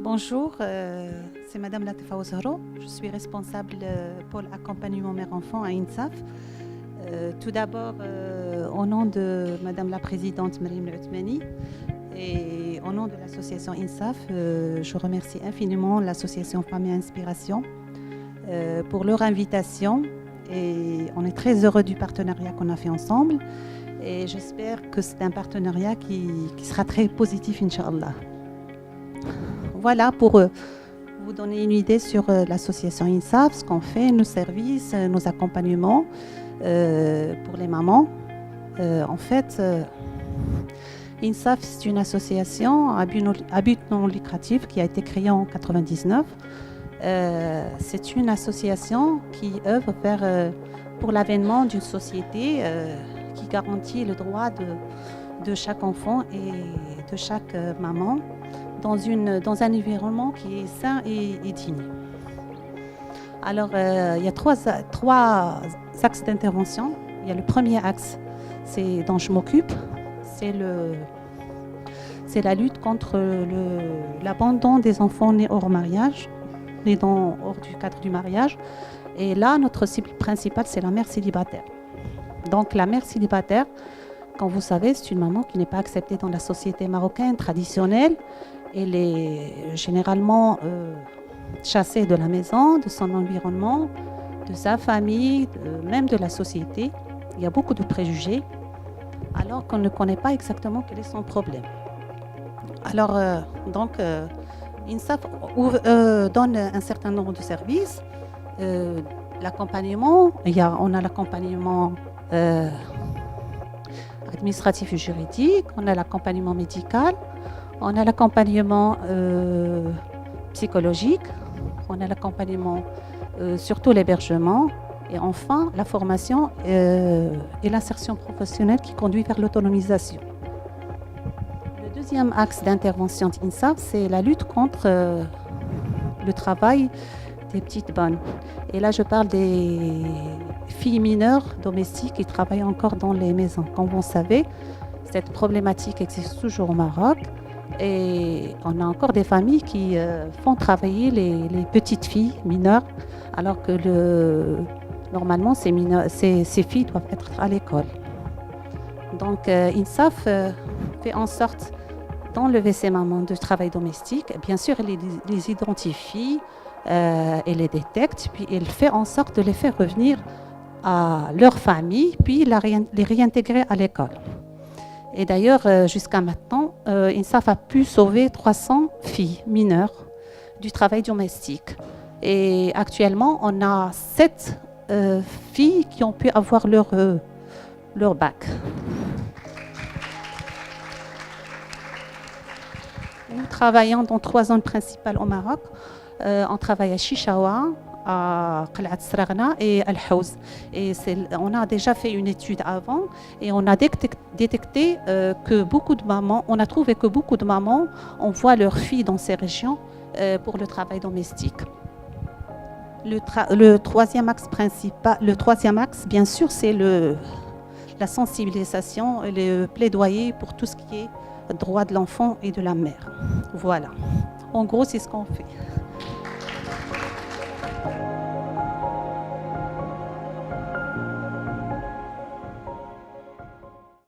Bonjour, c'est Madame Latifa Ouzharo. Je suis responsable pour l'accompagnement mère-enfant à INSAF. Tout d'abord, au nom de Madame la Présidente Maryam Othmani et au nom de l'association INSAF, je remercie infiniment l'association Femmes et Inspiration pour leur invitation. Et on est très heureux du partenariat qu'on a fait ensemble. Et j'espère que c'est un partenariat qui sera très positif, Inch'Allah. Voilà pour vous donner une idée sur l'association INSAF, ce qu'on fait, nos services, nos accompagnements pour les mamans. INSAF, c'est une association à but non lucratif qui a été créée en 1999. C'est une association qui œuvre pour l'avènement d'une société qui garantit le droit de chaque enfant et de chaque maman dans un environnement qui est sain et digne. Alors, il y a trois axes d'intervention. Il y a le premier axe, c'est dont je m'occupe, c'est la lutte contre l'abandon des enfants nés hors mariage, nés hors du cadre du mariage. Et là, notre cible principale, c'est la mère célibataire. Donc, la mère célibataire, comme vous savez, c'est une maman qui n'est pas acceptée dans la société marocaine traditionnelle. Elle est généralement chassée de la maison, de son environnement, de sa famille, même de la société. Il y a beaucoup de préjugés, alors qu'on ne connaît pas exactement quel est son problème. Alors, INSAF donne un certain nombre de services. L'accompagnement, on a l'accompagnement administratif et juridique, on a l'accompagnement médical, on a l'accompagnement psychologique, on a l'accompagnement surtout l'hébergement et enfin la formation et l'insertion professionnelle qui conduit vers l'autonomisation. Le deuxième axe d'intervention d'INSAF, c'est la lutte contre le travail des petites bonnes. Et là, je parle des filles mineures domestiques qui travaillent encore dans les maisons. Comme vous savez, cette problématique existe toujours au Maroc. Et on a encore des familles qui font travailler les petites filles mineures, alors que normalement, ces filles doivent être à l'école. Donc, INSAF fait en sorte d'enlever ces mamans de travail domestique. Bien sûr, elle les identifie, elle les détecte, puis elle fait en sorte de les faire revenir à leur famille, puis les réintégrer à l'école. Et d'ailleurs, jusqu'à maintenant, INSAF a pu sauver 300 filles mineures du travail domestique. Et actuellement, on a 7 filles qui ont pu avoir leur bac. Nous travaillons dans 3 zones principales au Maroc. On travaille à Chichaoua, à Qal'at Sragna et à Al-Houz. Et on a déjà fait une étude avant et on a détecté que beaucoup de mamans, on a trouvé que beaucoup de mamans envoient leurs filles dans ces régions pour le travail domestique. Le troisième axe, bien sûr, c'est la sensibilisation et le plaidoyer pour tout ce qui est droit de l'enfant et de la mère. Voilà. En gros, c'est ce qu'on fait.